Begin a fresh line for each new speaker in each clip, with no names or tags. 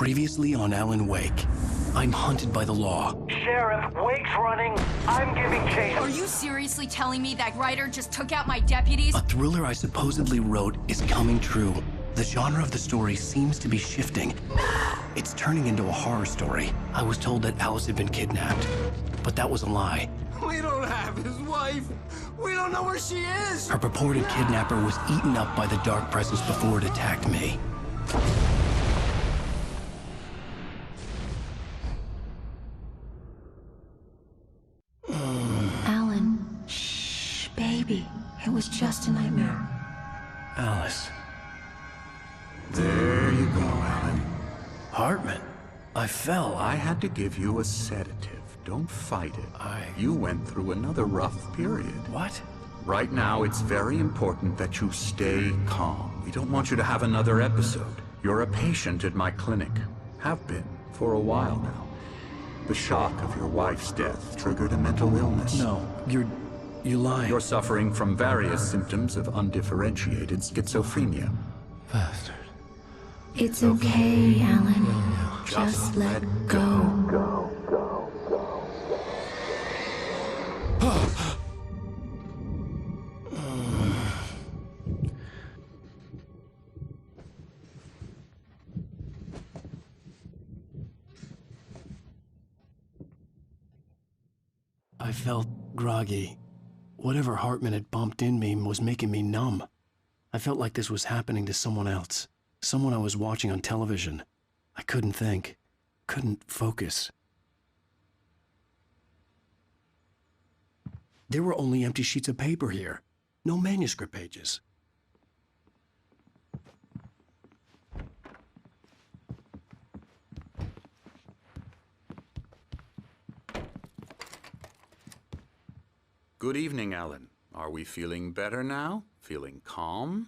Previously on 앨런웨이크, I'm hunted by the law.
Sheriff, Wake's running. I'm giving chase.
Are you seriously telling me that writer just took out my deputies?
A thriller I supposedly wrote is coming true. The genre of the story seems to be shifting. It's turning into a horror story. I was told that Alice had been kidnapped, but that was a lie.
We don't have his wife. We don't know where she is.
Her purported kidnapper was eaten up by the dark presence before it attacked me.
Alan, shh, baby. It was just a nightmare.
Alice.
There you go, Alan.
Hartman. I fell.
I had to give you a sedative. Don't fight it. You went through another rough period.
What?
Right now, it's very important that you stay calm. We don't want you to have another episode. You're a patient at my clinic. Have been for a while now. The shock of your wife's death triggered a mental illness.
No, you lied.
You're suffering from various symptoms of undifferentiated schizophrenia.
Bastard.
It's okay, Alan. Just let go.
I felt groggy. Whatever Hartman had bumped in me was making me numb. I felt like this was happening to someone else. Someone I was watching on television. I couldn't think. Couldn't focus. There were only empty sheets of paper here. No manuscript pages.
Good evening, Alan. Are we feeling better now? Feeling calm?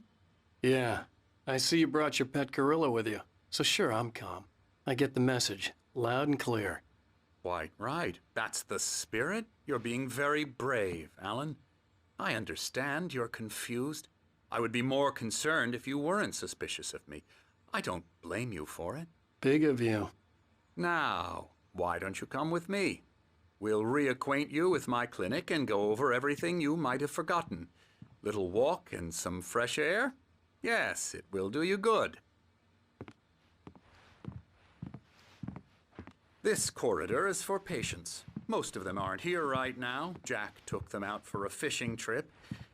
Yeah. I see you brought your pet gorilla with you. So sure, I'm calm. I get the message. Loud and clear.
Quite right. That's the spirit. You're being very brave, Alan. I understand you're confused. I would be more concerned if you weren't suspicious of me. I don't blame you for it.
Big of you.
Now, why don't you come with me? We'll reacquaint you with my clinic and go over everything you might have forgotten. Little walk and some fresh air? Yes, it will do you good. This corridor is for patients. Most of them aren't here right now. Jack took them out for a fishing trip,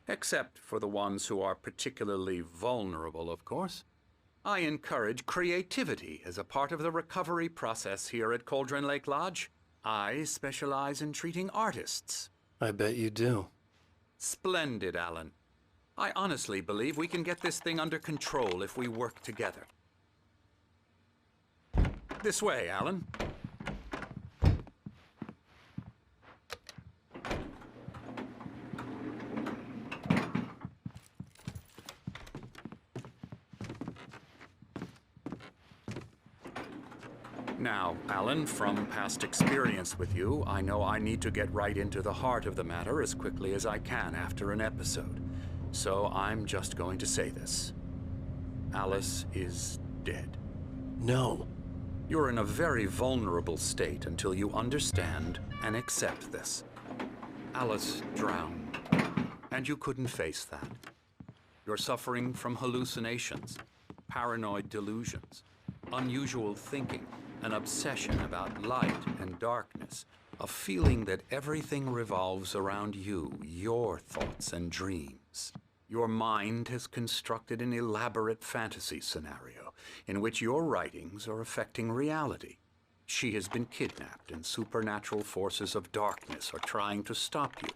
except for the ones who are particularly vulnerable, of course. I encourage creativity as a part of the recovery process here at Cauldron Lake Lodge. I specialize in treating artists.
I bet you do.
Splendid, Alan. I honestly believe we can get this thing under control if we work together. This way, Alan. Now, Alan, from past experience with you, I know I need to get right into the heart of the matter as quickly as I can after an episode. So I'm just going to say this. Alice is dead.
No.
You're in a very vulnerable state until you understand and accept this. Alice drowned, and you couldn't face that. You're suffering from hallucinations, paranoid delusions, unusual thinking, an obsession about light and darkness, a feeling that everything revolves around you, your thoughts and dreams. Your mind has constructed an elaborate fantasy scenario in which your writings are affecting reality. She has been kidnapped and supernatural forces of darkness are trying to stop you.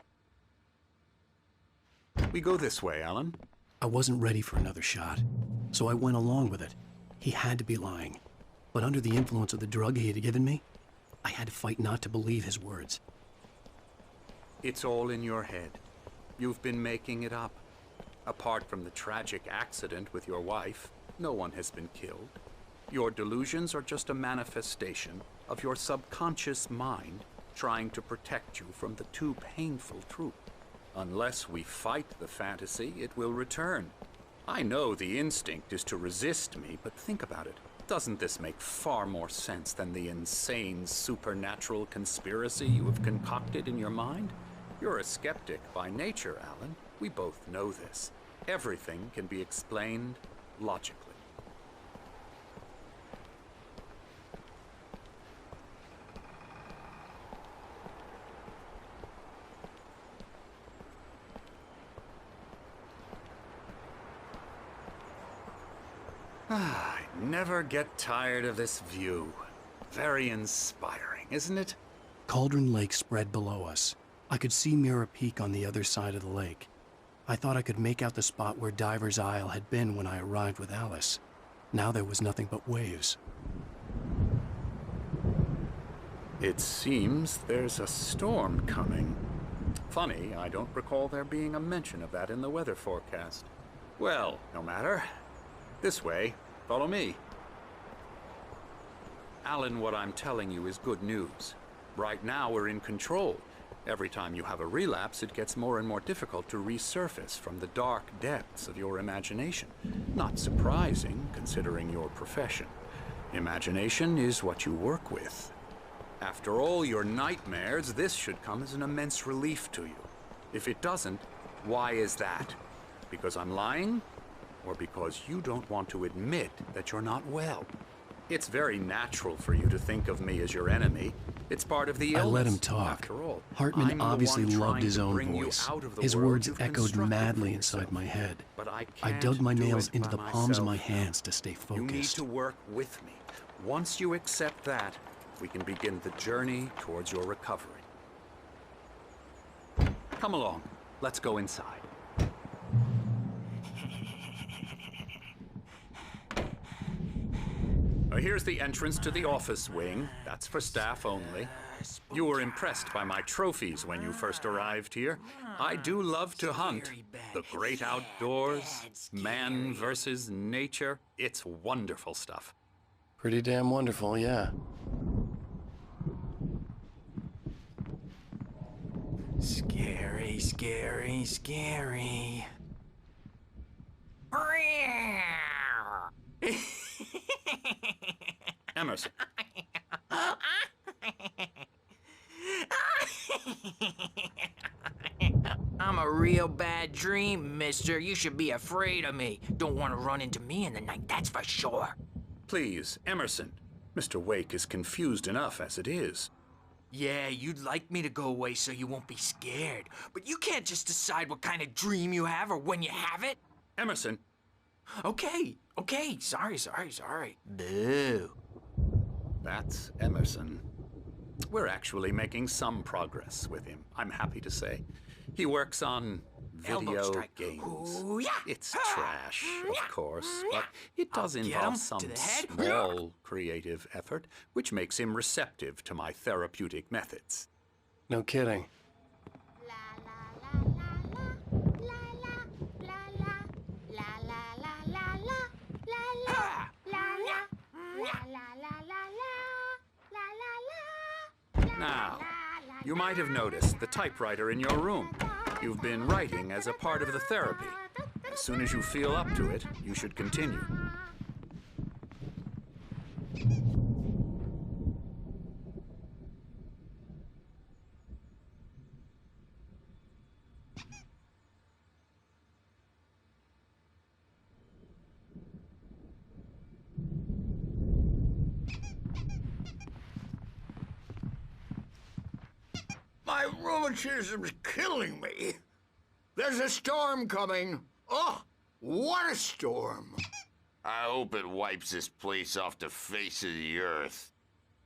We go this way, Alan.
I wasn't ready for another shot, so I went along with it. He had to be lying. But under the influence of the drug he had given me, I had to fight not to believe his words.
It's all in your head. You've been making it up. Apart from the tragic accident with your wife, no one has been killed. Your delusions are just a manifestation of your subconscious mind trying to protect you from the too painful truth. Unless we fight the fantasy, it will return. I know the instinct is to resist me, but think about it. Doesn't this make far more sense than the insane supernatural conspiracy you have concocted in your mind? You're a skeptic by nature, Alan. We both know this. Everything can be explained logically. I never get tired of this view. Very inspiring, isn't it?
Cauldron Lake spread below us. I could see Mirror Peak on the other side of the lake. I thought I could make out the spot where Diver's Isle had been when I arrived with Alice. Now there was nothing but waves.
It seems there's a storm coming. Funny, I don't recall there being a mention of that in the weather forecast. Well, no matter. This way. Follow me. Alan, what I'm telling you is good news. Right now we're in control. Every time you have a relapse, it gets more and more difficult to resurface from the dark depths of your imagination. Not surprising, considering your profession. Imagination is what you work with. After all your nightmares, this should come as an immense relief to you. If it doesn't, why is that? Because I'm lying? Or because you don't want to admit that you're not well? It's very natural for you to think of me as your enemy. It's part of the illness.
I let him talk.
After all,
Hartman
I'm the
obviously
one
loved
trying
his
to
own
bring you
voice.
out of the
His
world
words
you've
echoed
constructed
madly
for
inside
yourself.
my head.
But I
I
can't
dug my
do
nails
it
into
by
the palms of my
myself.
hands to stay
You need
focused.
to work with me. Once you accept that, we can begin the journey towards your recovery. Come along. Let's go inside. Here's the entrance to the office wing. That's for staff only. You were impressed by my trophies when you first arrived here. I do love to hunt. The great outdoors, man versus nature. It's wonderful stuff.
Pretty damn wonderful, yeah.
Scary, scary, scary.
Emerson.
I'm a real bad dream, mister. You should be afraid of me. Don't want to run into me in the night, that's for sure.
Please, Emerson. Mr. Wake is confused enough as it is.
Yeah, you'd like me to go away so you won't be scared. But you can't just decide what kind of dream you have or when you have it.
Emerson.
Okay. Sorry. Boo.
That's Emerson. We're actually making some progress with him, I'm happy to say. He works on
Elbow
video
strike.
games.
Ooh, yeah.
It's trash, of course, but it does
I'll get
involve
him
some
to the head.
small creative effort, which makes him receptive to my therapeutic methods.
No kidding.
Now, you might have noticed the typewriter in your room. You've been writing as a part of the therapy. As soon as you feel up to it, you should continue.
My rheumatism's killing me. There's a storm coming. Oh, what a storm.
I hope it wipes this place off the face of the earth.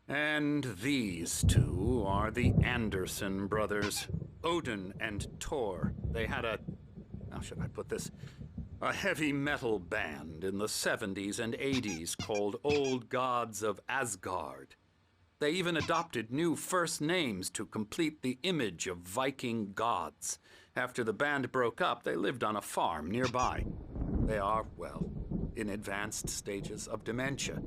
And these two are the Anderson brothers, Odin and Tor. They had how should I put this? A heavy metal band in the 70s and 80s called Old Gods of Asgard. They even adopted new first names to complete the image of Viking gods. After the band broke up, they lived on a farm nearby. They are, well, in advanced stages of dementia.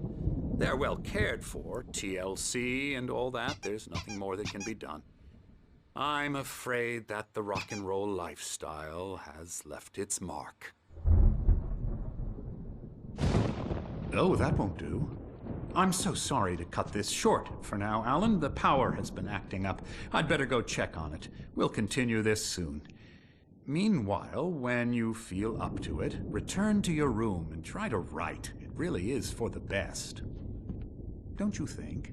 They're well cared for, TLC and all that. There's nothing more that can be done. I'm afraid that the rock and roll lifestyle has left its mark.
Oh, that won't do. I'm so sorry to cut this short for now, Alan. The power has been acting up. I'd better go check on it. We'll continue this soon. Meanwhile, when you feel up to it, return to your room and try to write. It really is for the best. Don't you think?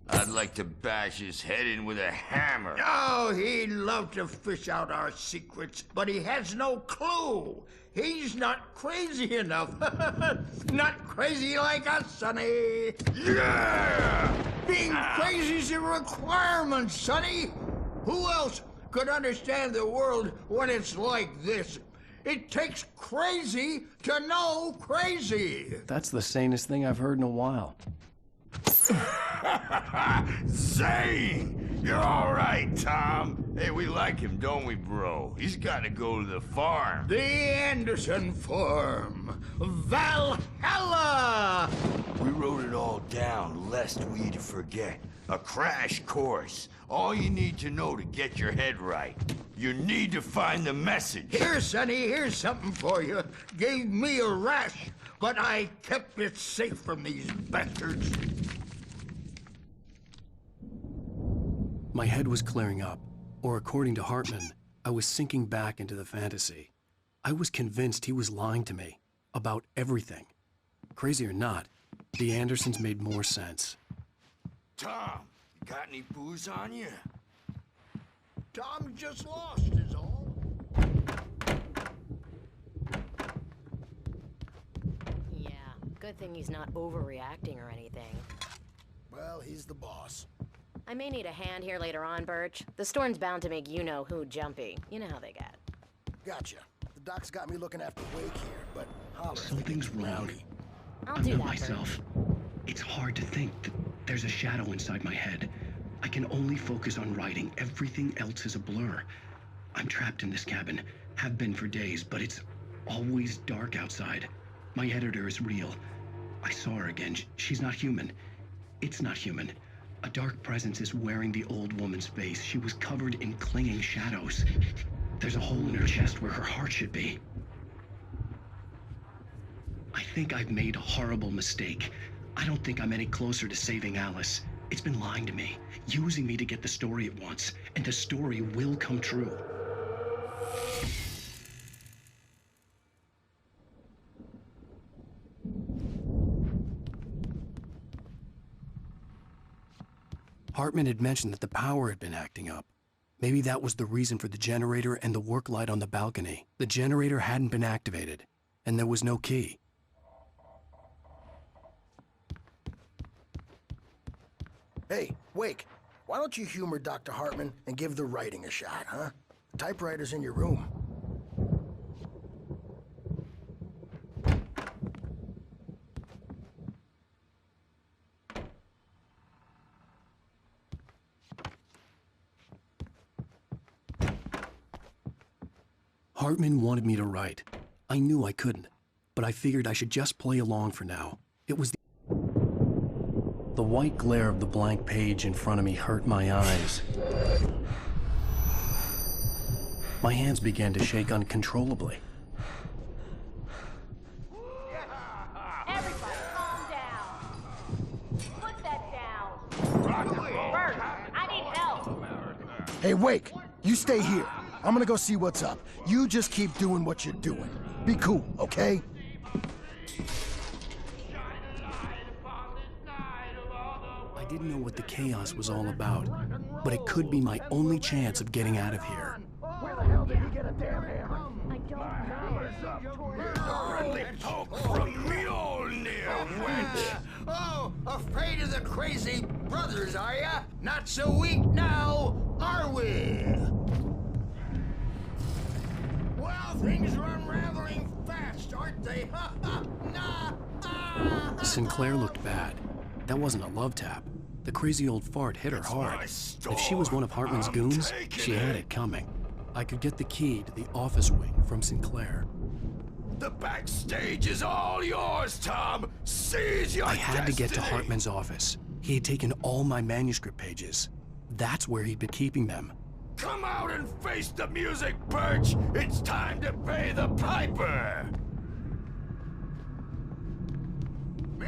I'd like to bash his head in with a hammer.
Oh, he'd love to fish out our secrets, but he has no clue. He's not crazy enough. Not crazy like us, Sonny.
Yeah!
Being crazy's a requirement, Sonny. Who else could understand the world when it's like this? It takes crazy to know crazy.
That's the sanest thing I've heard in a while.
Zane! You're all right, Tom. Hey, we like him, don't we, bro? He's got to go to the farm.
The Anderson Farm. Valhalla!
We wrote it all down, lest we forget. A crash course. All you need to know to get your head right. You need to find the message.
Here, Sonny, here's something for you. Gave me a rash, but I kept it safe from these bastards.
My head was clearing up, or according to Hartman, I was sinking back into the fantasy. I was convinced he was lying to me about everything. Crazy or not, the Andersons made more sense.
Tom, you got any booze on you?
Tom just lost is all.
Yeah, good thing he's not overreacting or anything.
Well, he's the boss.
I may need a hand here later on, Birch. The storm's bound to make you-know-who jumpy. You know how they get.
Gotcha. The doc's got me looking after Wake here, but holler.
Something's wrong.
I'll
I'm
do
not
that,
myself. It's hard to think that there's a shadow inside my head. I can only focus on writing. Everything else is a blur. I'm trapped in this cabin. Have been for days, but it's always dark outside. My editor is real. I saw her again. She's not human. It's not human. A dark presence is wearing the old woman's face. She was covered in clinging shadows. There's a hole in her chest where her heart should be. I think I've made a horrible mistake. I don't think I'm any closer to saving Alice. It's been lying to me, using me to get the story it wants, and the story will come true. Hartman had mentioned that the power had been acting up. Maybe that was the reason for the generator and the work light on the balcony. The generator hadn't been activated, and there was no key.
Hey, Wake, why don't you humor Dr. Hartman and give the writing a shot, huh? The typewriter's in your room.
Hartman wanted me to write. I knew I couldn't, but I figured I should just play along for now. It was the white glare of the blank page in front of me hurt my eyes. My hands began to shake uncontrollably.
Everybody, calm down. Put that down. Bert, I need help.
Hey, Wake, you stay here. I'm gonna go see what's up. You just keep doing what you're doing. Be cool, okay?
I didn't know what the chaos was all about, but it could be my only chance of getting out of here.
Where the hell did he get a damn hammer?
I don't know.
Oh, afraid of the crazy brothers, are ya? Not so weak now, are we? Well, things are unraveling fast, aren't they?
Sinclair looked bad. That wasn't a love tap. The crazy old fart hit her hard. If she was one of Hartman's goons, she had it coming. I could get the key to the office wing from Sinclair.
The backstage is all yours, Tom. Seize your
I had to get to
destiny.
Hartman's office. He had taken all my manuscript pages. That's where he'd been keeping them.
Come out and face the music, Birch. It's time to pay the piper.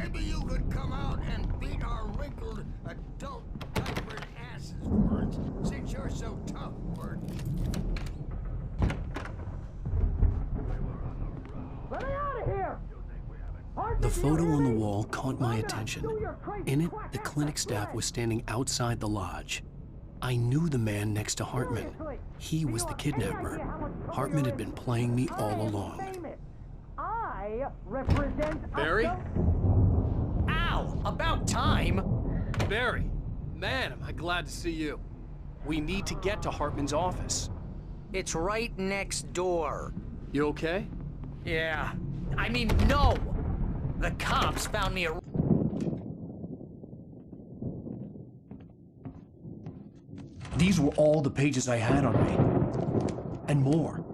Maybe you could come out and beat our wrinkled adult diapered asses for it, since you're so tough, Bert.
Let me out of here!
The photo on the wall caught my attention. In it, the clinic staff was standing outside the lodge. I knew the man next to Hartman. He was the kidnapper. Hartman had been playing me all along.
I represent
Barry?
Ow! About time!
Barry, man, am I glad to see you. We need to get to Hartman's office.
It's right next door.
You okay?
Yeah. I mean, no! The cops found me a...
These were all the pages I had on me. And more.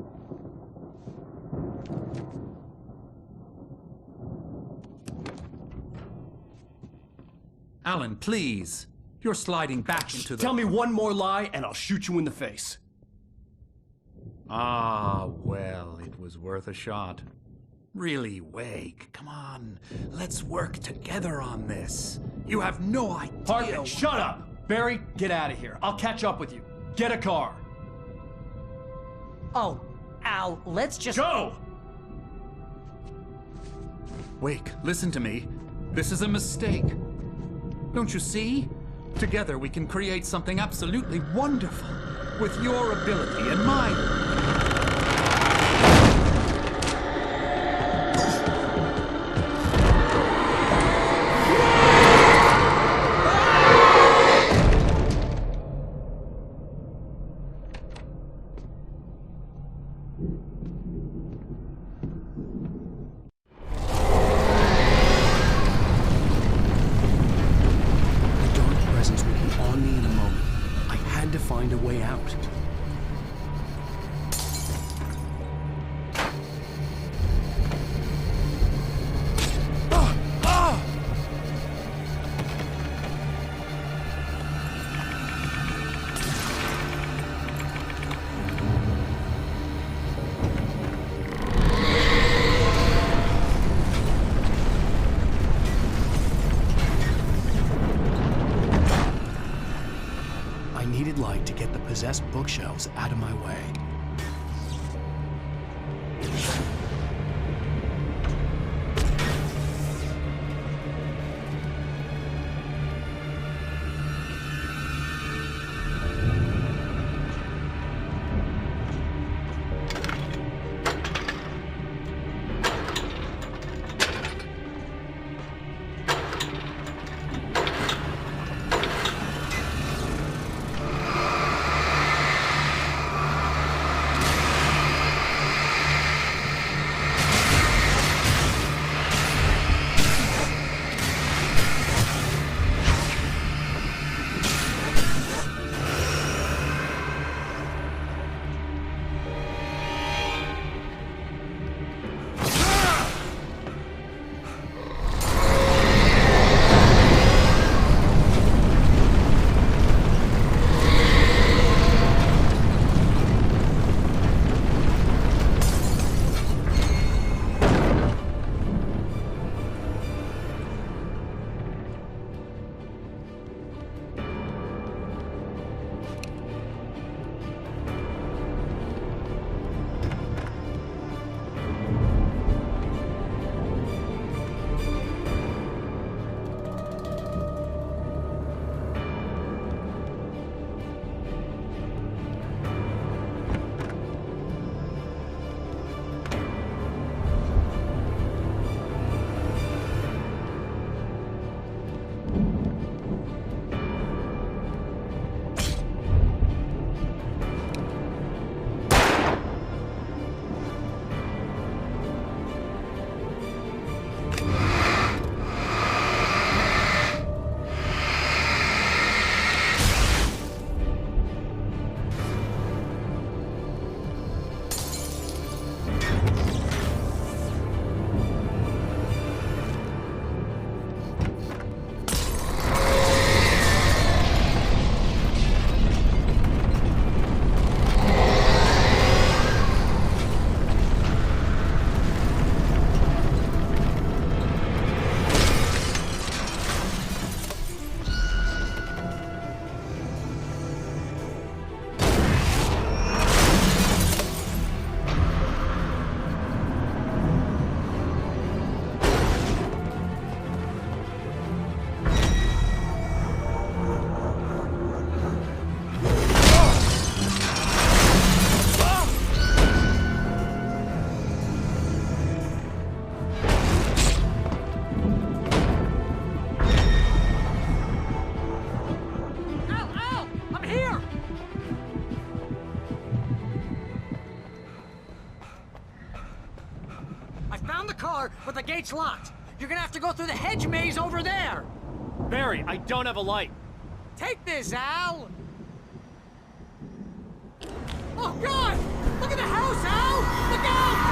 Alan, please. You're sliding back into the...
Tell me one more lie and I'll shoot you in the face.
Ah, well, it was worth a shot. Really, Wake, come on. Let's work together on this. You have no idea...
Hartman, shut up! Barry, get out of here. I'll catch up with you. Get a car.
Oh, Al, let's just...
Go!
Wake, listen to me. This is a mistake. Don't you see? Together we can create something absolutely wonderful. With your ability and mine.
Find a way out. I needed light to get the possessed bookshelves out of my way.
gate's locked. You're gonna have to go through the hedge maze over there.
Barry, I don't have a light.
Take this, Al. Oh, God! Look at the house, Al! Look out!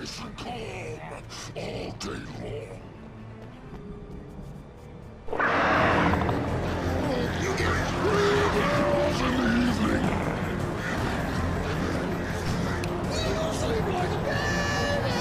nice and calm all day long. You get 3 girls in the evening. You sleep like a baby.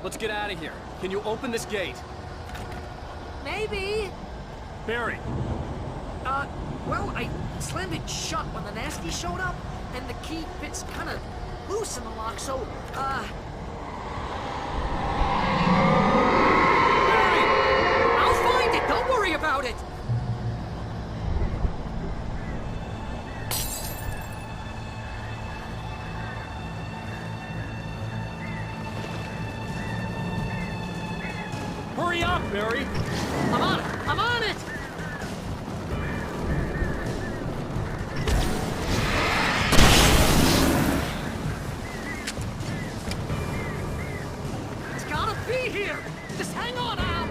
let's get out of here. Can you open this gate?
Maybe.
Barry.
Well, I slammed it shut when the nasty showed up, and the key fits kind of loose in the lock, so, Barry! I'll find it! Don't worry about it!
Hurry up, Barry!
I'm on it! I'm on it! It's gotta be here! Just hang on, Al!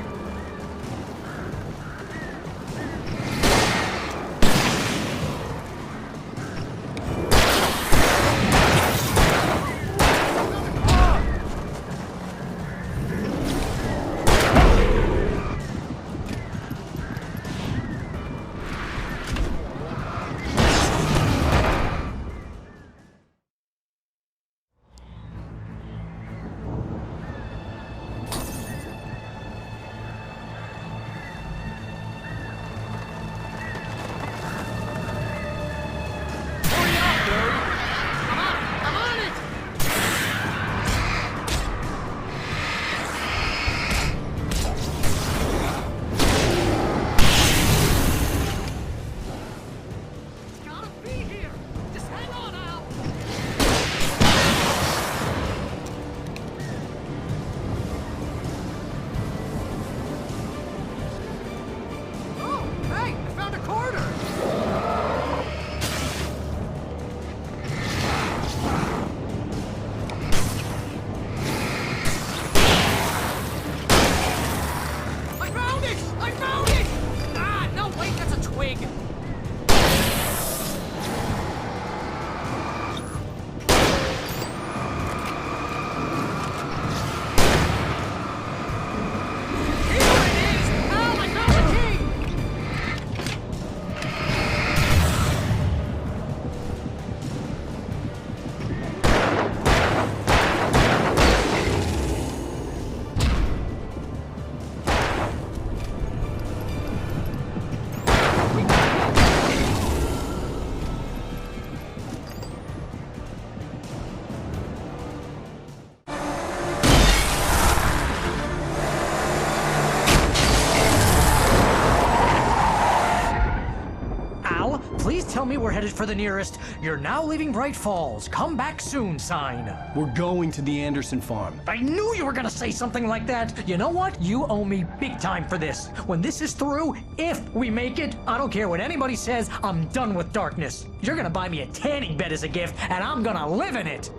Tell me we're headed for the nearest "You're now leaving Bright Falls. Come back soon" sign.
We're going to the Anderson farm.
I knew you were gonna say something like that. You know what? You owe me big time for this. When this is through, if we make it, I don't care what anybody says, I'm done with darkness. You're gonna buy me a tanning bed as a gift, and I'm gonna live in it.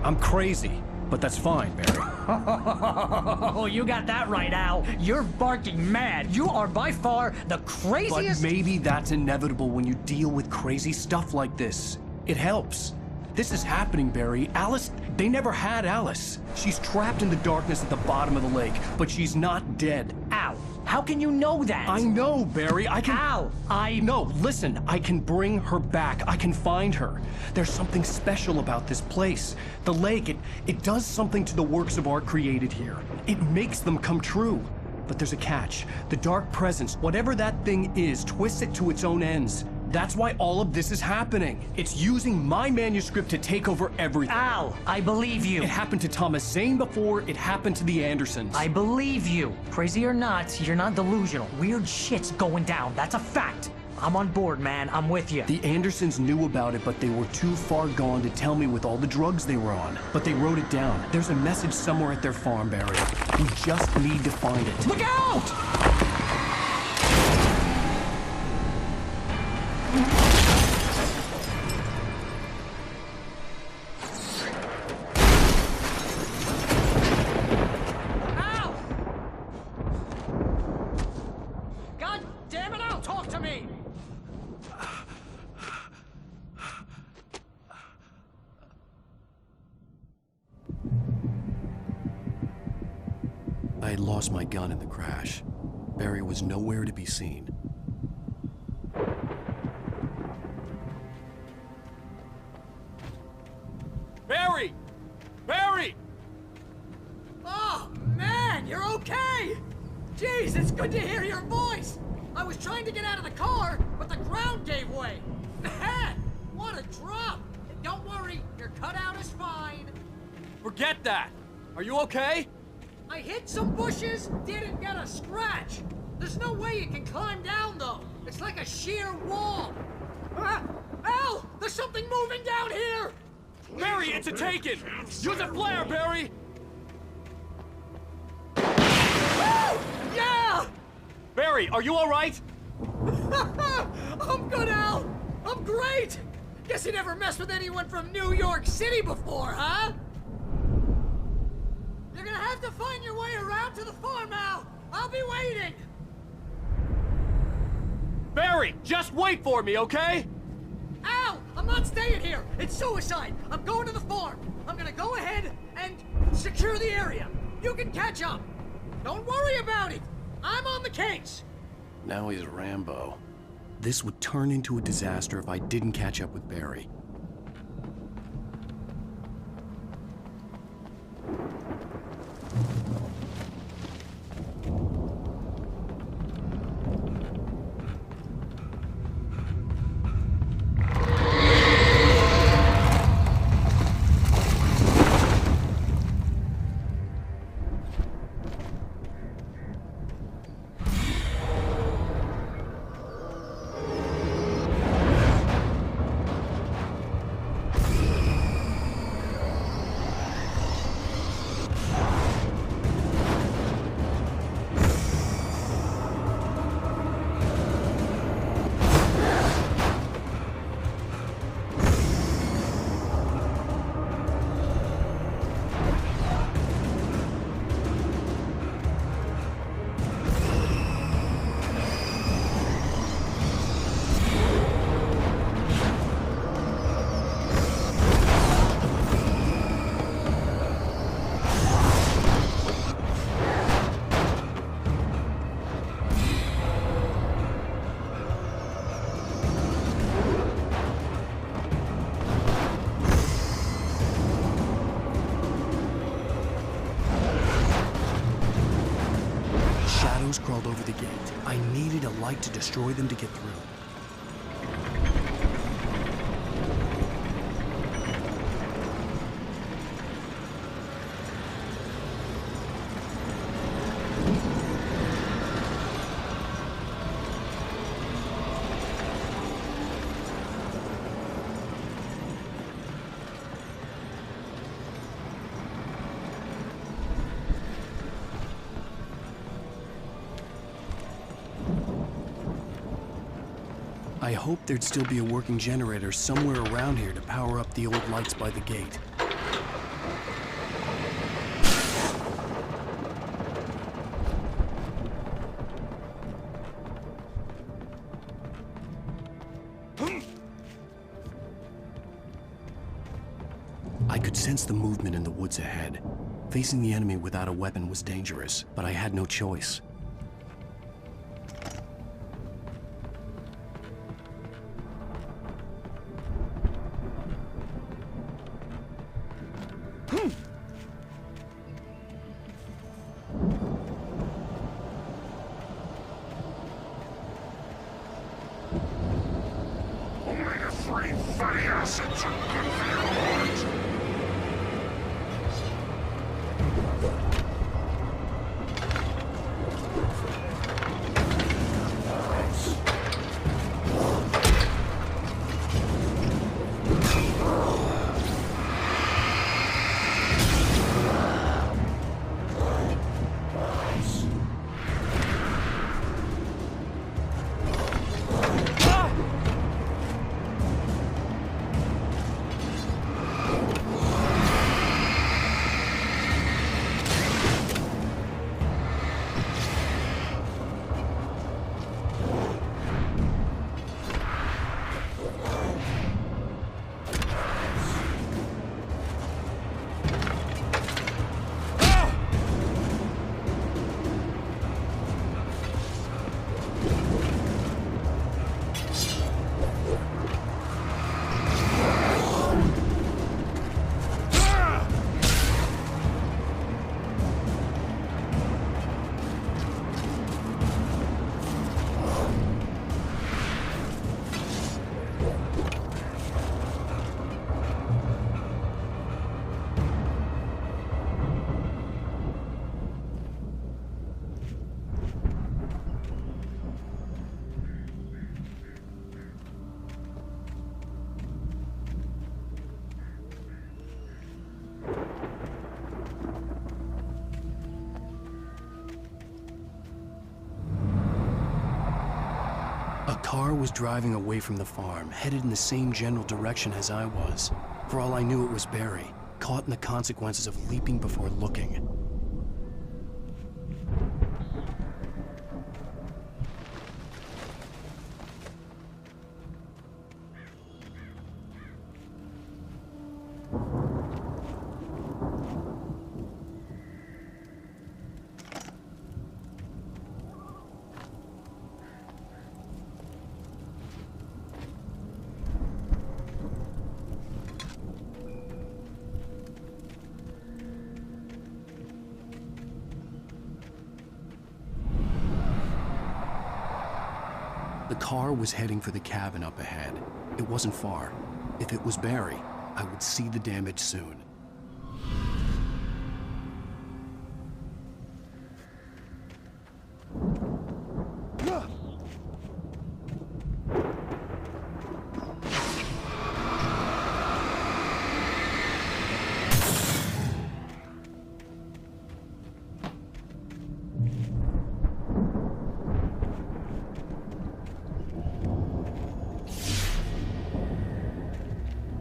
I'm crazy, but that's fine, Barry.
Oh, you got that right, Al. You're barking mad. You are by far the craziest—
But maybe that's inevitable when you deal with crazy stuff like this. It helps. This is happening, Barry. Alice, they never had Alice. She's trapped in the darkness at the bottom of the lake, but she's not dead.
Al, how can you know that?
I know, Barry. I can—
Al,
No, listen. I can bring her back. I can find her. There's something special about this place. The lake, it does something to the works of art created here. It makes them come true. But there's a catch. The dark presence, whatever that thing is, twists it to its own ends. That's why all of this is happening. It's using my manuscript to take over everything.
Al, I believe you.
It happened to Thomas Zane before, it happened to the Andersons.
I believe you. Crazy or not, you're not delusional. Weird shit's going down. That's a fact. I'm on board, man. I'm with you.
The Andersons knew about it, but they were too far gone to tell me with all the drugs they were on. But they wrote it down. There's a message somewhere at their farm, Barry. We just need to find it.
Look out!
had lost my gun in the crash. Barry was nowhere to be seen.
Barry! Barry!
Oh, man, you're okay! Jeez, it's good to hear your voice! I was trying to get out of the car, but the ground gave way. Man, what a drop! Don't worry, your cutout is fine.
Forget that! Are you okay?
I hit some bushes, didn't get a scratch. There's no way you can climb down, though. It's like a sheer wall. Al! There's something moving down here!
Barry, it's a taken! Use a flare, Barry!
Yeah!
Barry, are you all right?
I'm good, Al! I'm great! Guess you never messed with anyone from New York City before, huh? You're gonna have to find your way around to the farm, Al! I'll be waiting!
Barry, just wait for me, okay?
Al! I'm not staying here! It's suicide! I'm going to the farm! I'm gonna go ahead and secure the area! You can catch up! Don't worry about it! I'm on the case!
Now he's Rambo. This would turn into a disaster if I didn't catch up with Barry. Crawled over the gate. I needed a light to destroy them to get through. I hoped there'd still be a working generator somewhere around here to power up the old lights by the gate. I could sense the movement in the woods ahead. Facing the enemy without a weapon was dangerous, but I had no choice. car was driving away from the farm, headed in the same general direction as I was. For all I knew, it was Barry, caught in the consequences of leaping before looking. The car was heading for the cabin up ahead. It wasn't far. If it was Barry, I would see the damage soon.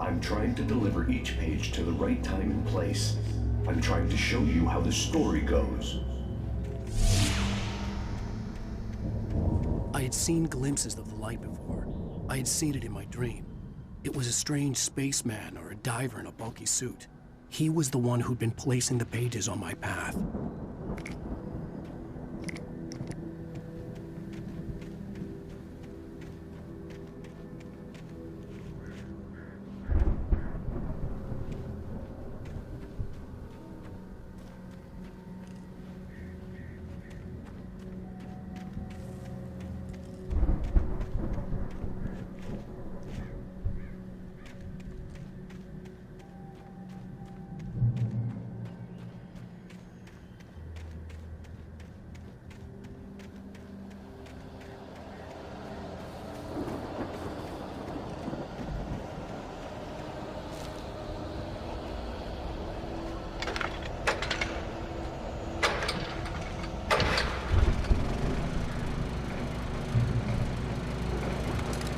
I'm trying to deliver each page to the right time and place. I'm trying to show you how the story goes.
I had seen glimpses of the light before. I had seen it in my dream. It was a strange spaceman or a diver in a bulky suit. He was the one who'd been placing the pages on my path.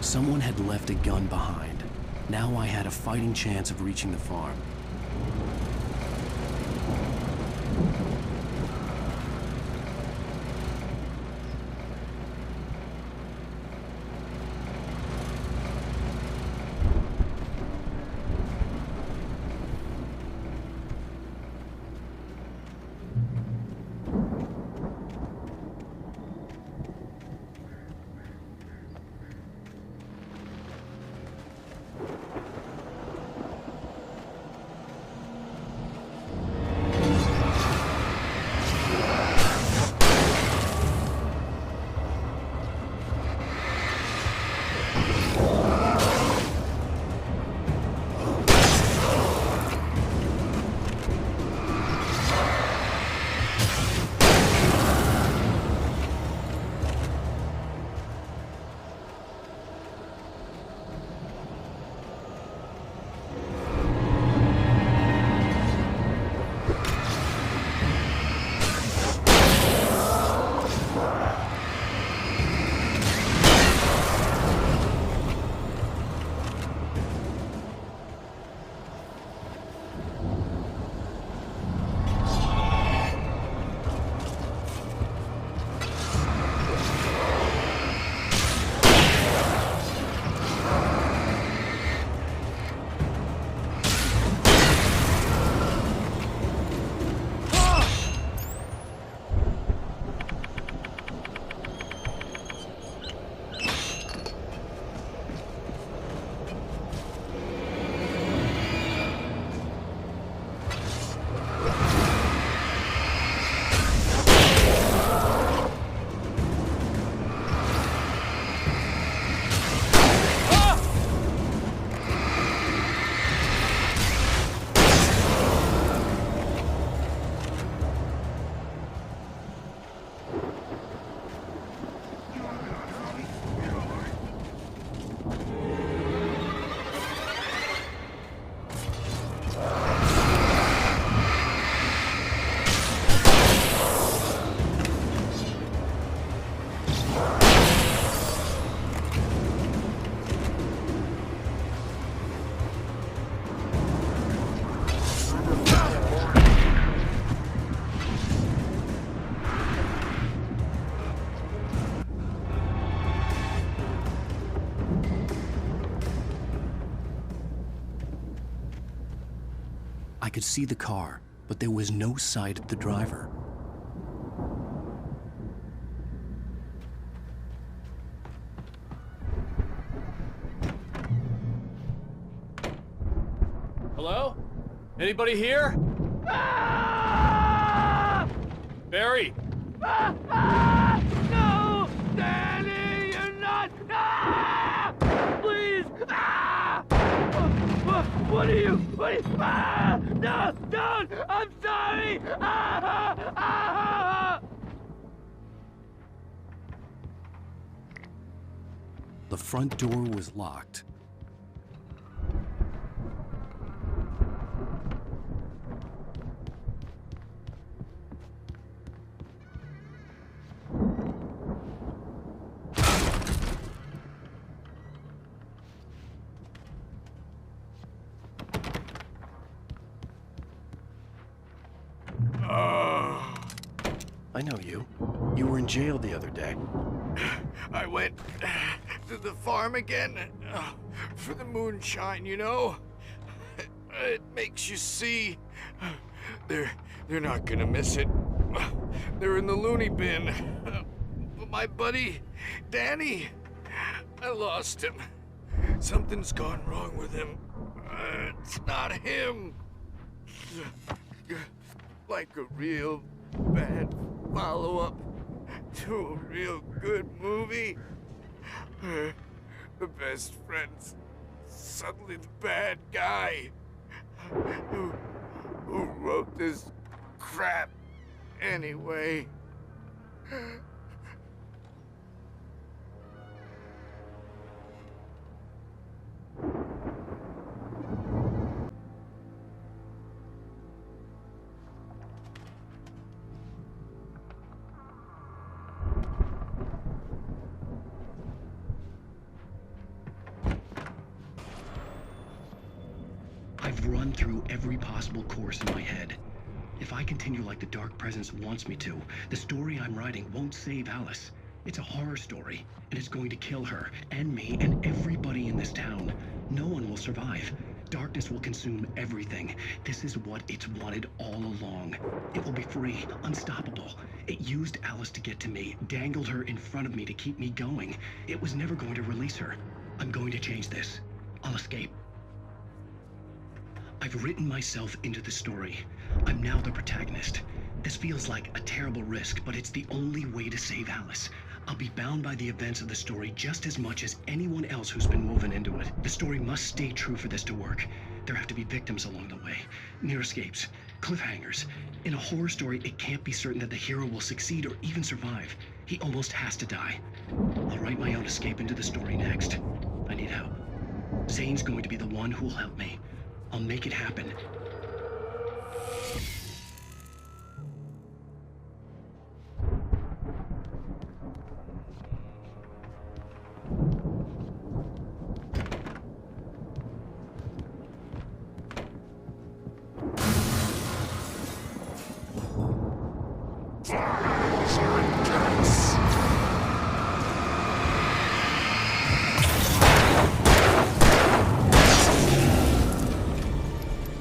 Someone had left a gun behind. Now I had a fighting chance of reaching the farm. could see the car, but there was no sight of the driver.
Hello? Anybody here? Barry!
No! Danny, you're not! Please! What are you? No! Don't! I'm sorry!
The front door was locked. I know you. You were in jail the other day.
I went to the farm again for the moonshine, you know? It makes you see. They're not gonna miss it. They're in the loony bin. But my buddy, Danny, I lost him. Something's gone wrong with him. It's not him. Like a real bad follow-up to a real good movie. The best friend's suddenly the bad guy. Who wrote this crap anyway?
I've run through every possible course in my head. If I continue like the Dark Presence wants me to, the story I'm writing won't save Alice. It's a horror story, and it's going to kill her, and me, and everybody in this town. No one will survive. Darkness will consume everything. This is what it's wanted all along. It will be free, unstoppable. It used Alice to get to me, dangled her in front of me to keep me going. It was never going to release her. I'm going to change this. I'll escape. I've written myself into the story. I'm now the protagonist. This feels like a terrible risk, but it's the only way to save Alice. I'll be bound by the events of the story just as much as anyone else who's been woven into it. The story must stay true for this to work. There have to be victims along the way, near escapes, cliffhangers. In a horror story, it can't be certain that the hero will succeed or even survive. He almost has to die. I'll write my own escape into the story next. I need help. Zane's going to be the one who will help me. I'll make it happen.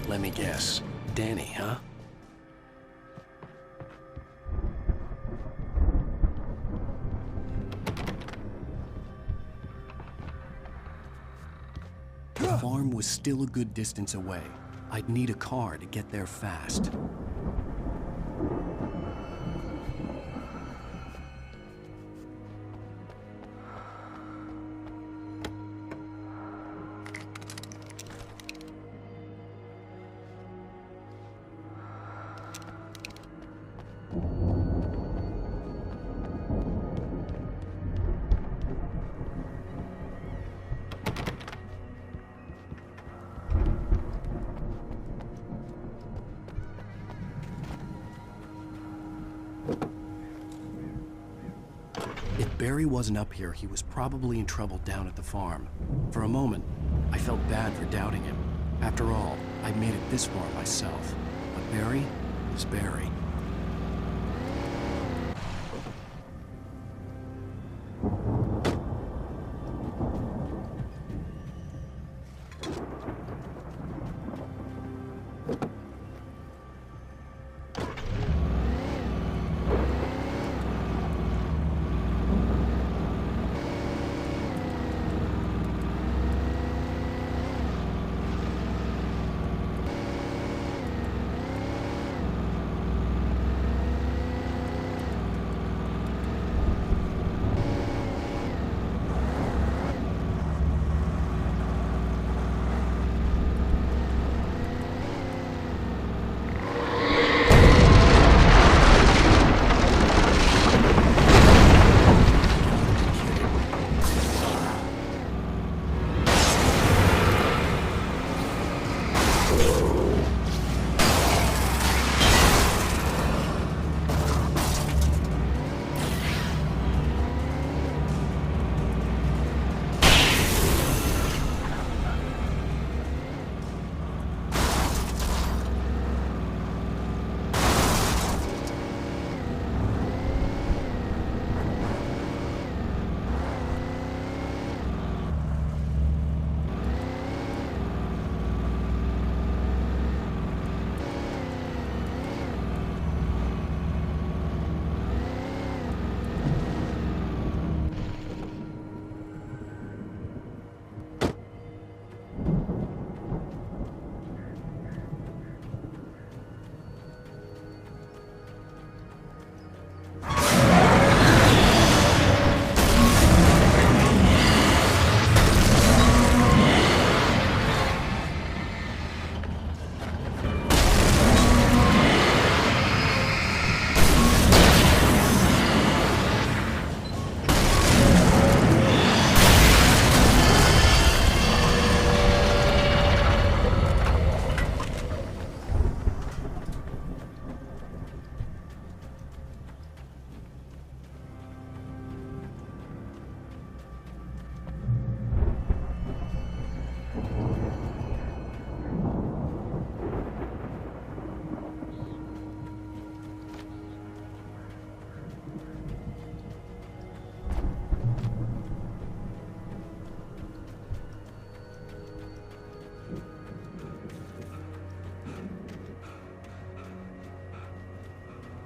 Let me guess. Danny, huh? The farm was still a good distance away. I'd need a car to get there fast. If Barry wasn't up here, he was probably in trouble down at the farm. For a moment, I felt bad for doubting him. After all, I'd made it this far myself. But Barry is Barry.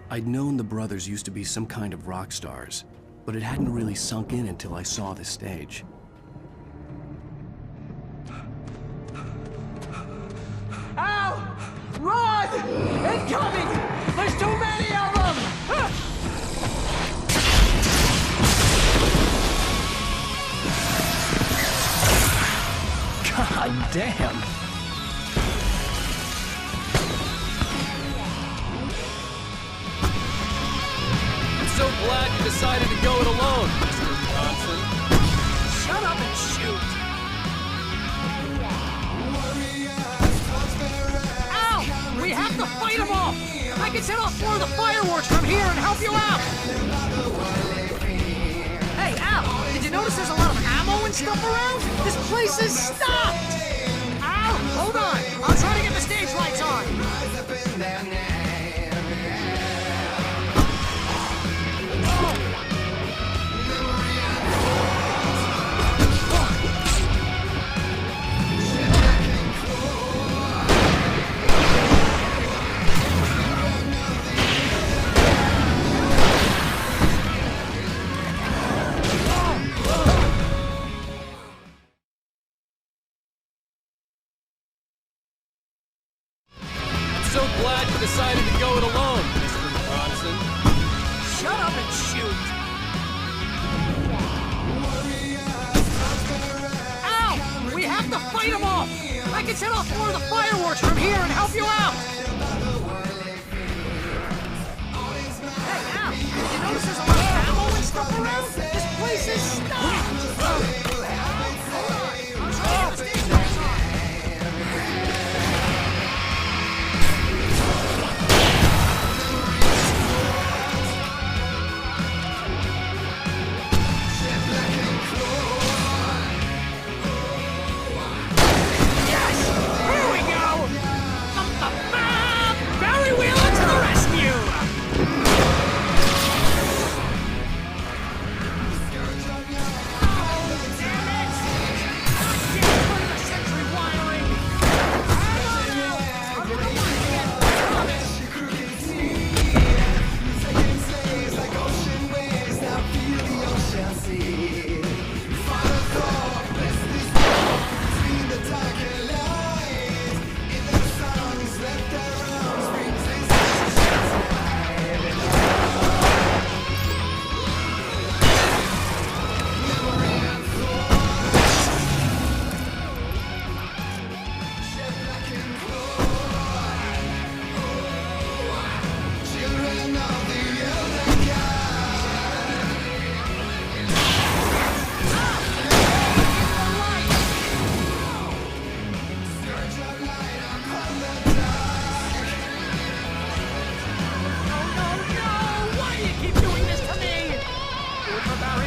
I'd known the brothers used to be some kind of rock stars, but it hadn't really sunk in until I saw the stage.
Ow! Run! Incoming! There's too many of them!
God damn.
I'm so glad you decided to go it alone, Mr. Johnson.
Shut up and shoot! Ow! We have to fight them off! I can set off more of the fireworks from here and help you out! Hey, Al! Did you notice there's a lot of ammo and stuff around? This place is stocked! Al! Hold on! I'll try to get the stage lights on!
So glad you decided to go it alone, Mr. Johnson.
Shut up and shoot! Ow! We have to fight them off! I can set off more of the fireworks from here and help you out! Hey, Al! Did you notice there's a lot of ammo and stuff around? This place is stocked! Hold on! I'm trying to get the stage lights on!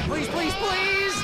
Please, please, please!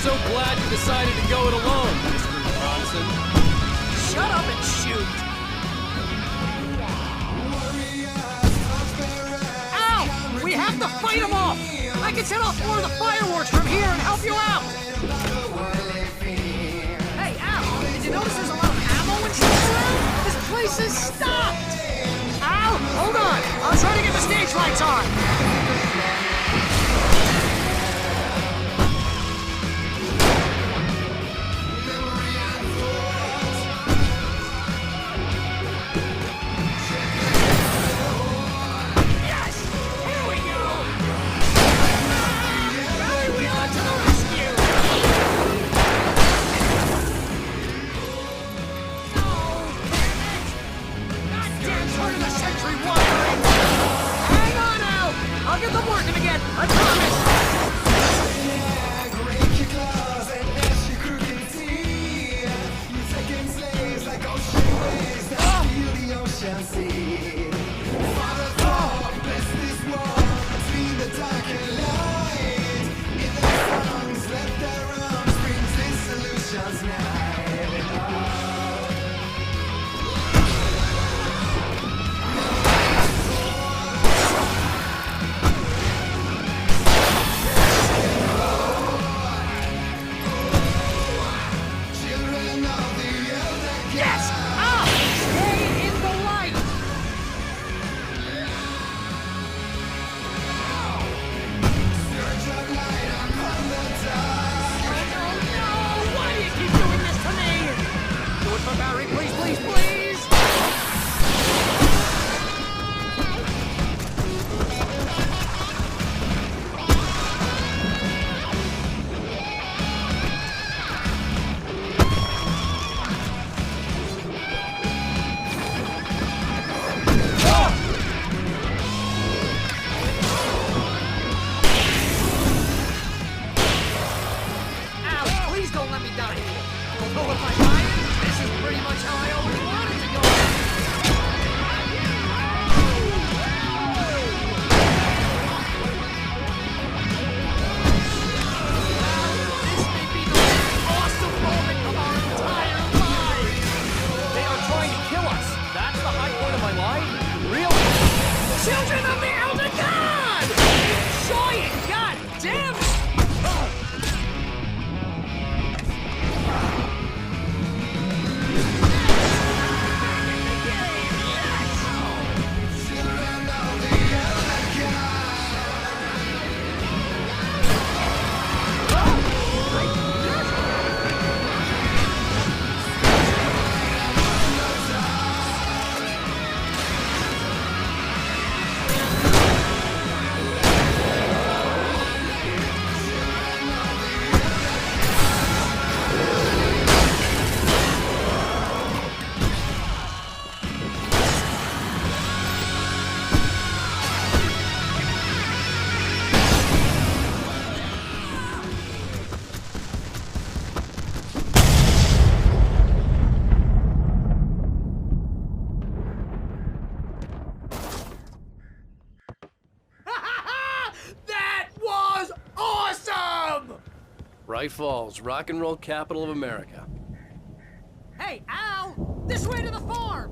So glad you decided to go it alone, Mr. Johnson.
Shut up and shoot! Ow! We have to fight them off! I can set off more of the fireworks from here and help you out! Hey, Al! Did you notice there's a lot of ammo and stuff around? This place is stocked! Al! Hold on! I'll try to get the stage lights on! Barry Wheeler to the rescue! I promise! Children of the Elder God! Enjoy it, god damn it!
Bright Falls, rock and roll capital of America.
Hey, Al! This way to the farm!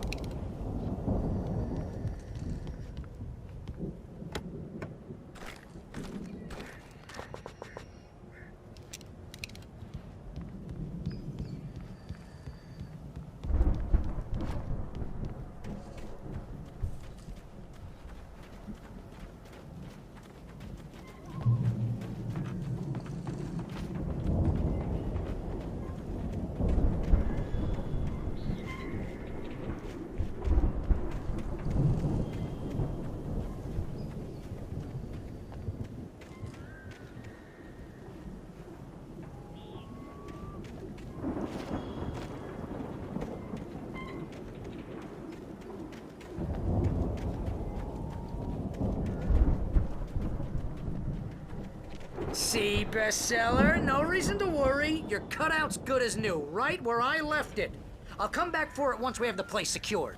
See, bestseller? No reason to worry. Your cutout's good as new, right where I left it. I'll come back for it once we have the place secured.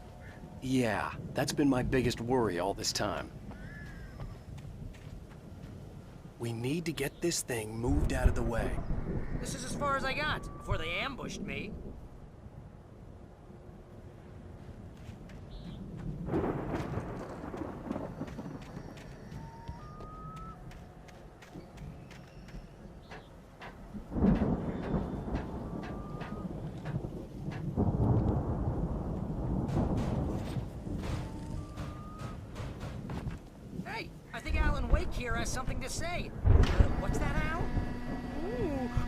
Yeah, that's been my biggest worry all this time. We need to get this thing moved out of the way.
This is as far as I got, before they ambushed me. Hey, I think 앨런웨이크 here has something to say. What's that, Al?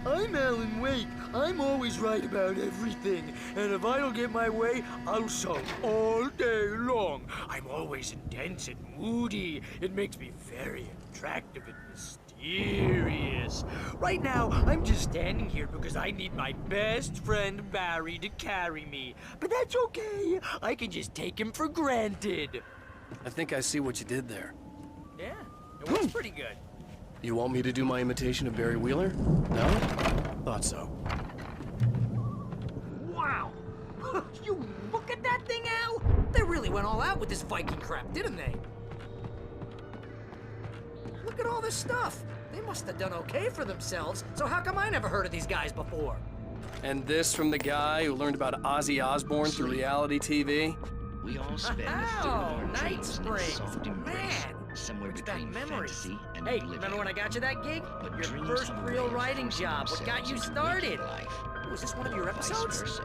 I'm 앨런웨이크. I'm always right about everything. And if I don't get my way, I'll sulk all day long. I'm always intense and moody. It makes me very attractive and mysterious. Right now, I'm just standing here because I need my best friend Barry to carry me. But that's okay. I can just take him for granted.
I think I see what you did there.
Yeah, it was pretty good.
You want me to do my imitation of Barry Wheeler? No? Thought so.
Wow! You look at that thing, Al! They really went all out with this Viking crap, didn't they? Look at all this stuff. They must have done okay for themselves, so how come I never heard of these guys before?
And this from the guy who learned about Ozzy Osbourne through reality TV?
We all spend a third of
Oh,
our
Night
dreams in a
Springs!
soft embrace,
Man!
somewhere
Brings back
between
memories.
fantasy and
Hey,
oblivion.
remember when I got you that gig?
But
Your
dreams
first
have a
real
way of
writing
forcing
job. What got you
themselves into
started?
waking life,
Was this one of your
or
episodes?
Vice versa.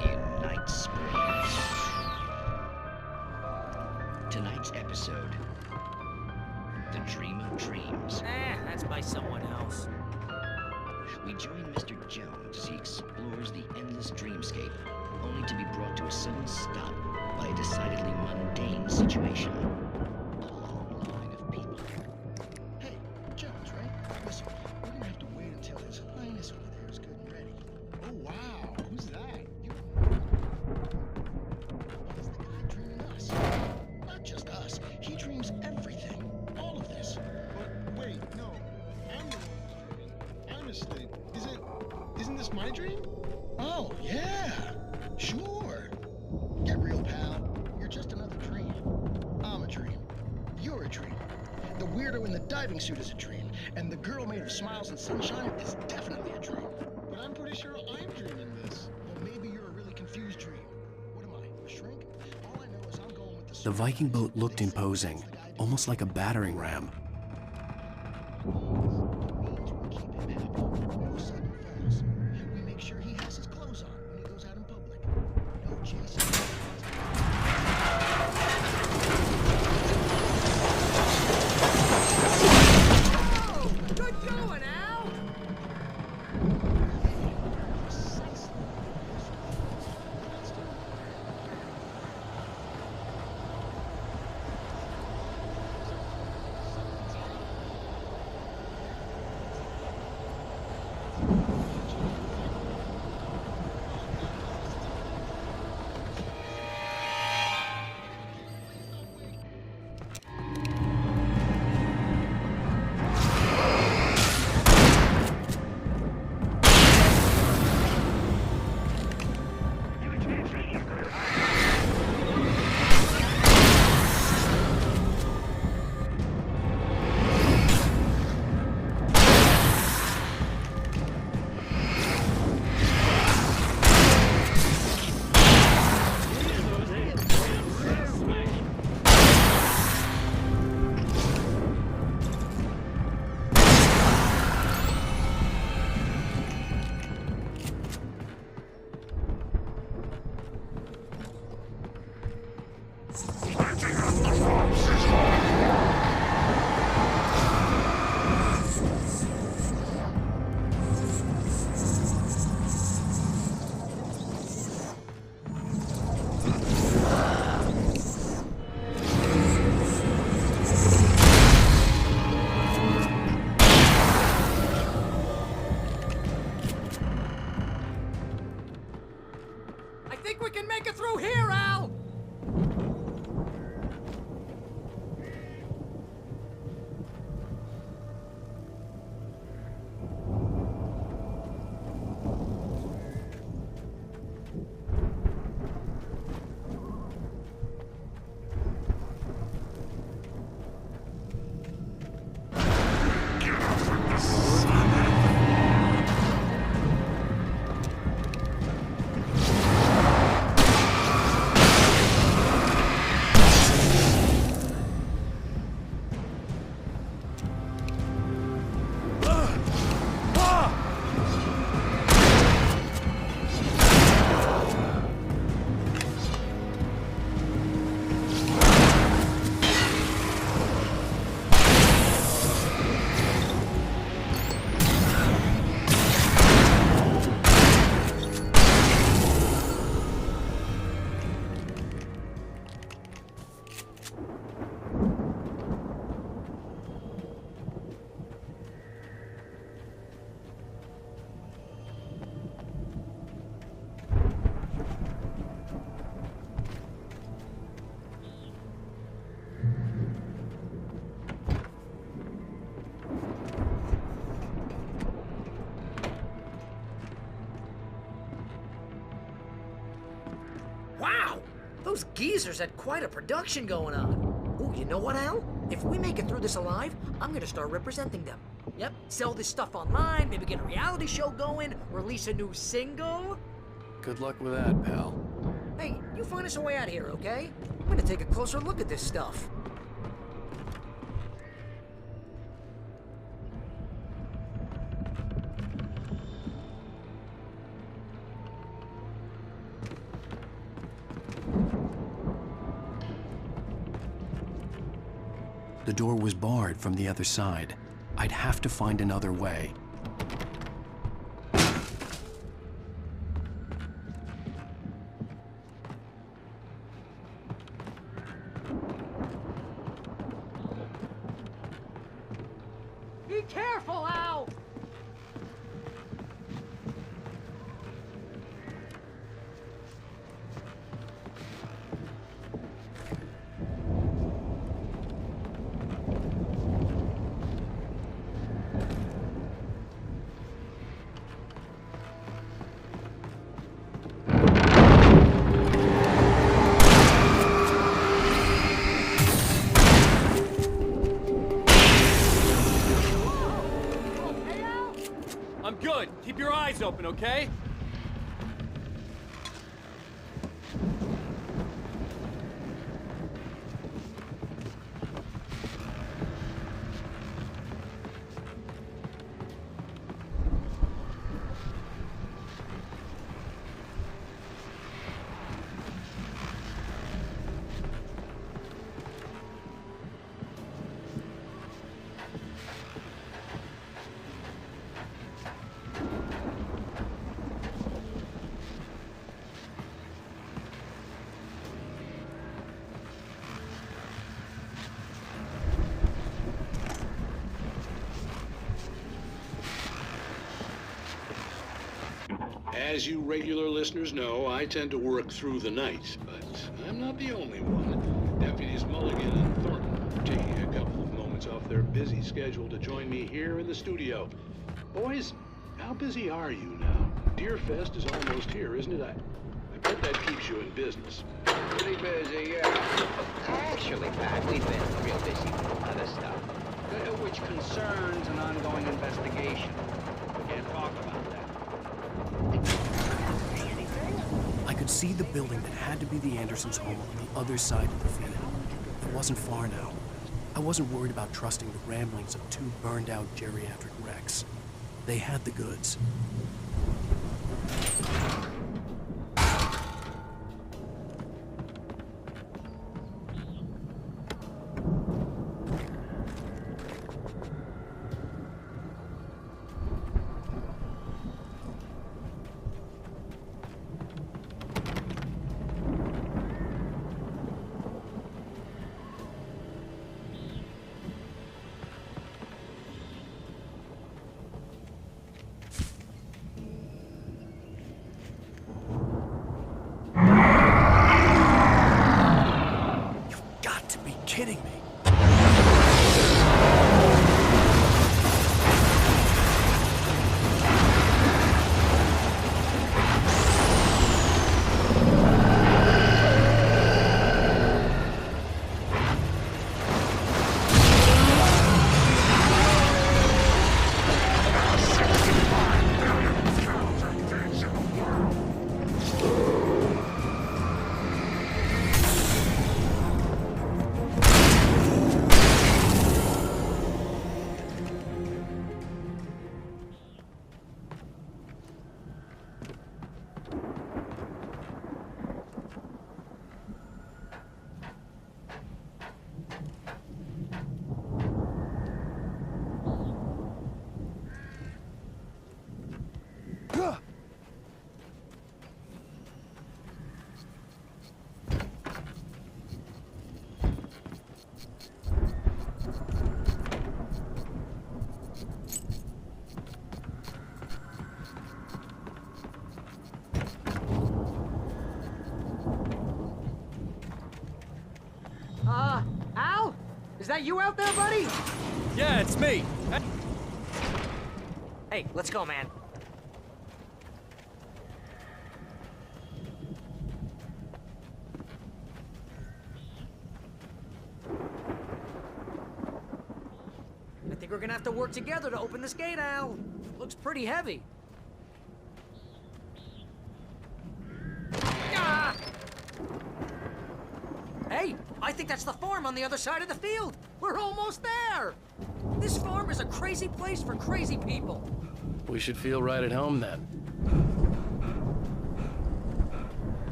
In Night Springs. Tonight's episode, The Dream of Dreams.
That's by someone else.
We join Mr. Jones as he explores the endless dreamscape, only to be brought to a sudden stop by a decidedly mundane situation. A long line of people.
Hey, Jones, right? Listen, we're gonna have to wait until His Highness over there is good and ready. Oh, wow. Who's that? He's the guy dreaming us. Not just us. He dreams everything. All of this.
But wait, no. I'm the one who's dreaming. Honestly, isn't this my dream?
Oh, yeah. Sure. Get real, pal. You're just another dream. I'm a dream. You're a dream. The weirdo in the diving suit is a dream. And the girl made of smiles and sunshine is definitely a dream.
But I'm pretty sure I'm dreaming this.
Well, maybe you're a really confused dream. What am I, a shrink? All I know is I'm going with
The Viking boat looked imposing, almost like a battering ram.
We make sure he has his clothes on when he goes out in public. No chasing.
Oh, good going, Al! I think we can make it through here, Al! Those geezers had quite a production going on. Ooh, you know what, Al? If we make it through this alive, I'm gonna start representing them. Yep, sell this stuff online, maybe get a reality show going, release a new single.
Good luck with that, pal.
Hey, you find us a way out of here, okay? I'm gonna take a closer look at this stuff.
The door was barred from the other side. I'd have to find another way.
Be careful, Al!
I'm good. Keep your eyes open, okay?
As you regular listeners know, I tend to work through the night, but I'm not the only one. Deputies Mulligan and Thornton are taking a couple of moments off their busy schedule to join me here in the studio. Boys, how busy are you now? Deerfest is almost here, isn't it? I bet that keeps you in business.
Pretty busy, yeah. Actually, Pat, we've been real busy with other stuff, which concerns an ongoing investigation. Can't talk about that.
I could see the building that had to be the Andersons' home on the other side of the field. It wasn't far now. I wasn't worried about trusting the ramblings of two burned-out geriatric wrecks. They had the goods. Kidding me.
Al? Is that you out there, buddy?
Yeah, it's me.
Hey, let's go, man. think we're gonna have to work together to open this gate, Al. Looks pretty heavy. Ah! Hey, I think that's the farm on the other side of the field. We're almost there. This farm is a crazy place for crazy people.
We should feel right at home then.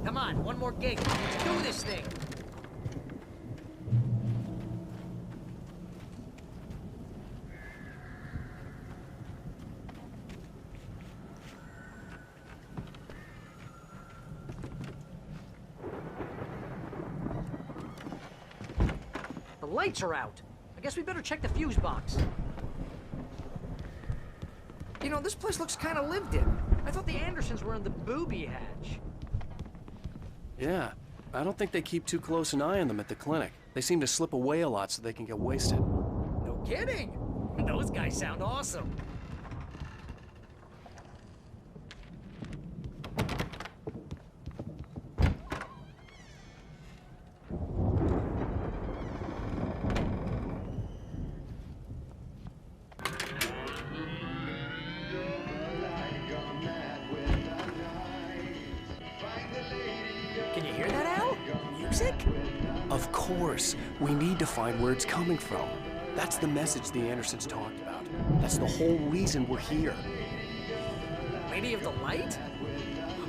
Come on, one more gate. Let's do this thing. The lights are out. I guess we better check the fuse box. You know, this place looks kind of lived in. I thought the Andersons were in the booby hatch.
Yeah, I don't think they keep too close an eye on them at the clinic. They seem to slip away a lot so they can get wasted.
No kidding! Those guys sound awesome. Can you hear that, Al? Music?
Of course. We need to find where it's coming from. That's the message the Andersons talked about. That's the whole reason we're here.
Lady of the Light?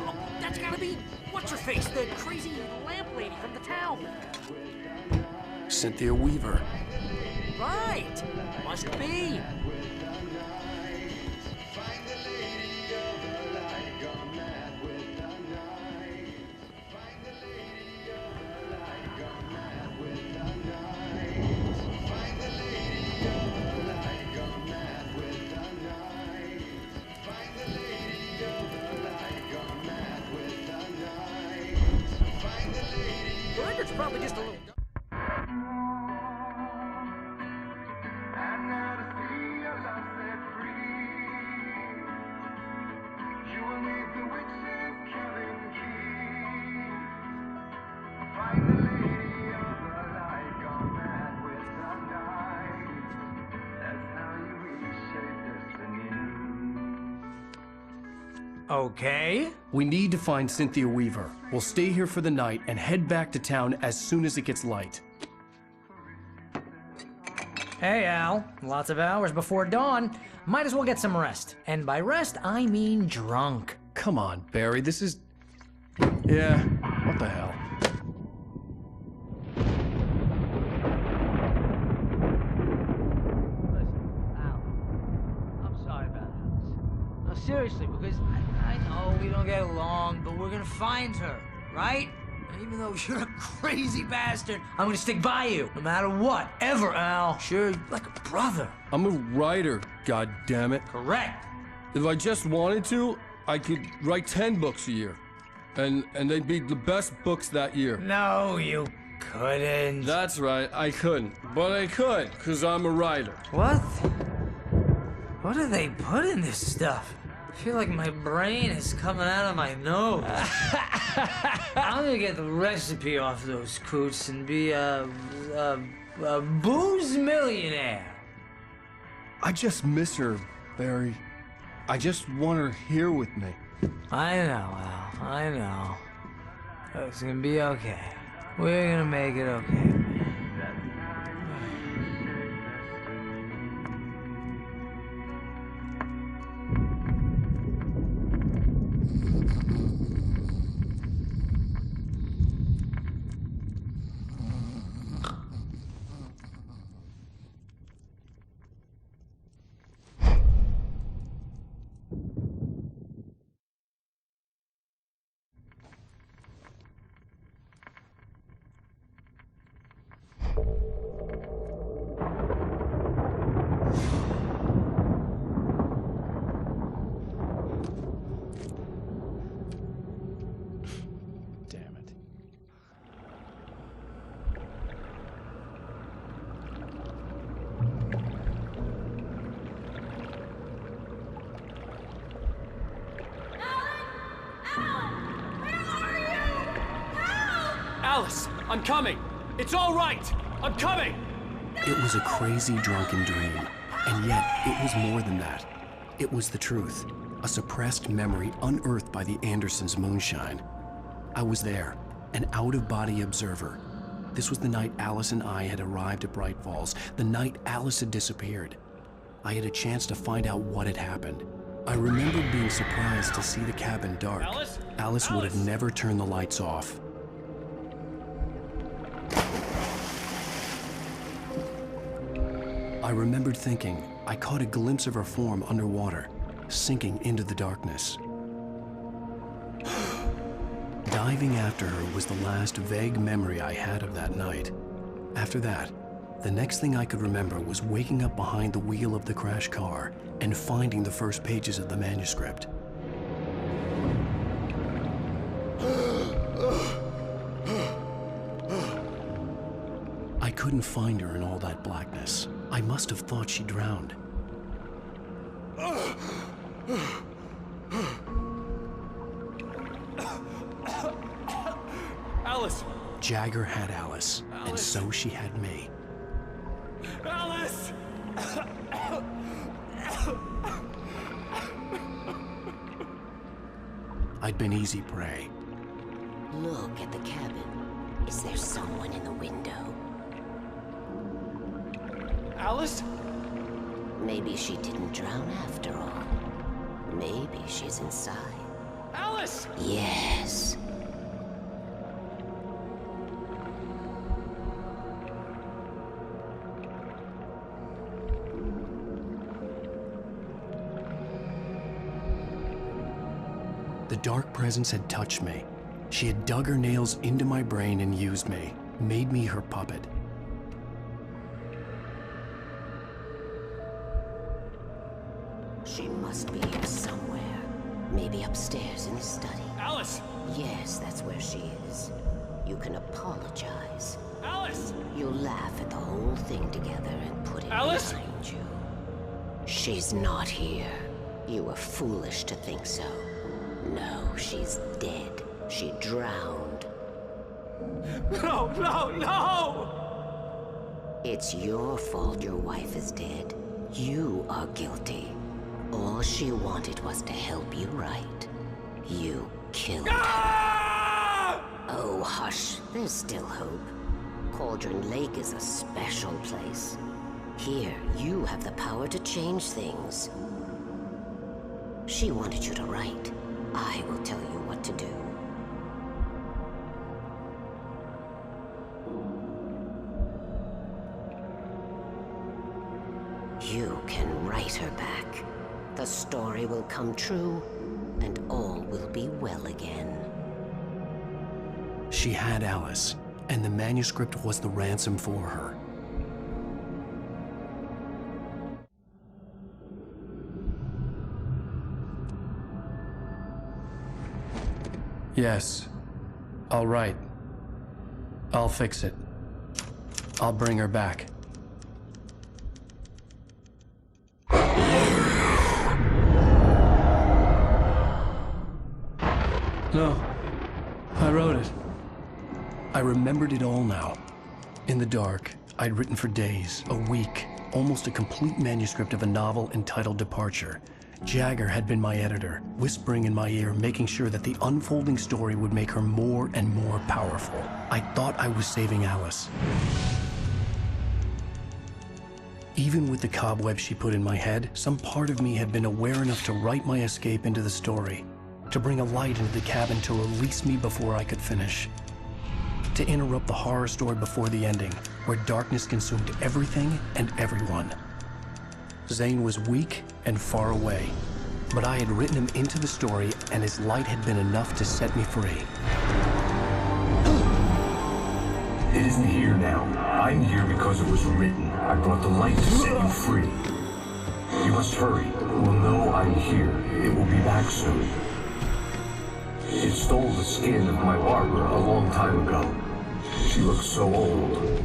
Oh, that's gotta be... What's-her-face? The crazy lamp lady from the town.
Cynthia Weaver.
Right! Must be. The record's probably just a little...
Okay.
We need to find Cynthia Weaver. We'll stay here for the night and head back to town as soon as it gets light.
Hey, Al. Lots of hours before dawn. Might as well get some rest. And by rest, I mean drunk.
Come on, Barry, this is... Yeah, what the hell?
I'm sorry about that. No, seriously, because I know we don't get along, but we're gonna find her, right? And even though you're a crazy bastard, I'm gonna stick by you, no matter what, ever, Al. Sure, you're like a brother.
I'm a writer, goddammit.
Correct.
If I just wanted to, I could write 10 books a year. And they'd be the best books that year.
No, you couldn't.
That's right, I couldn't. But I could, because I'm a writer.
What? What do they put in this stuff? I feel like my brain is coming out of my nose. I'm gonna get the recipe off those coots and be a booze millionaire.
I just miss her, Barry. I just want her here with me.
I know, Al. I know. It's gonna be okay. We're gonna make it okay.
Alice, I'm coming! It's all right! I'm coming!
It was a crazy, drunken dream, and yet it was more than that. It was the truth, a suppressed memory unearthed by the Andersons' moonshine. I was there, an out-of-body observer. This was the night Alice and I had arrived at Bright Falls, the night Alice had disappeared. I had a chance to find out what had happened. I remembered being surprised to see the cabin dark. Alice would have never turned the lights off. I remembered thinking I caught a glimpse of her form underwater, sinking into the darkness. Diving after her was the last vague memory I had of that night. After that, the next thing I could remember was waking up behind the wheel of the crashed car and finding the first pages of the manuscript. I couldn't find her in all that blackness. I must have thought she drowned.
Alice!
Jagger had Alice, and so she had me.
Alice!
I'd been easy prey.
Look at the cabin. Is there someone in the window?
Alice?
Maybe she didn't drown after all. Maybe she's inside.
Alice!
Yes.
The dark presence had touched me. She had dug her nails into my brain and used me, made me her puppet.
She must be here somewhere. Maybe upstairs in the study.
Alice!
Yes, that's where she is. You can apologize.
Alice!
You'll laugh at the whole thing together and put it
Alice!
behind you. She's not here. You were foolish to think so. No, she's dead. She drowned.
No, no, no!
It's your fault your wife is dead. You are guilty. All she wanted was to help you right. You killed her. Oh, hush. There's still hope. Cauldron Lake is a special place. Here, you have the power to change things. She wanted you to write. I will tell you what to do. You can write her back. The story will come true, and all will be well again.
She had Alice, and the manuscript was the ransom for her. Yes. All right. I'll fix it. I'll bring her back. No. I wrote it. I remembered it all now. In the dark, I'd written for days, a week, almost a complete manuscript of a novel entitled Departure. Jagger had been my editor, whispering in my ear, making sure that the unfolding story would make her more and more powerful. I thought I was saving Alice. Even with the cobwebs she put in my head, some part of me had been aware enough to write my escape into the story, to bring a light into the cabin to release me before I could finish, to interrupt the horror story before the ending, where darkness consumed everything and everyone. Zane was weak and far away, but I had written him into the story, and his light had been enough to set me free.
It isn't here now. I'm here because it was written. I brought the light to set you free. You must hurry. We'll know I'm here. It will be back soon. It stole the skin of my barber a long time ago. She looks so old.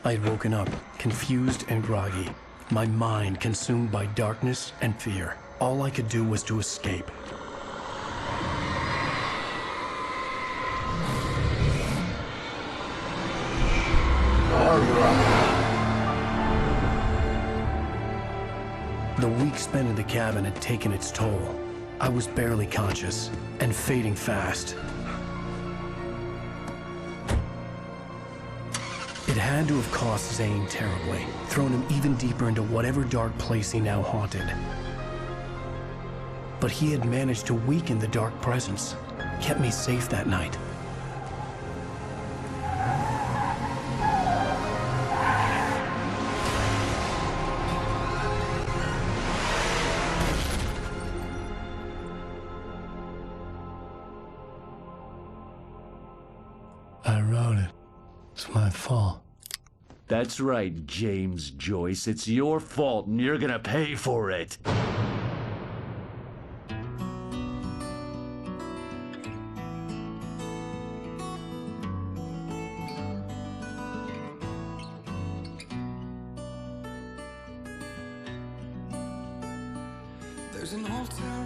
I had woken up, confused and groggy, my mind consumed by darkness and fear. All I could do was to escape. The week spent in the cabin had taken its toll. I was barely conscious and fading fast. It had to have cost Zane terribly, thrown him even deeper into whatever dark place he now haunted. But he had managed to weaken the dark presence, kept me safe that night.
I wrote it. It's my fault.
That's right, James Joyce. It's your fault, and you're gonna pay for it.
There's an old town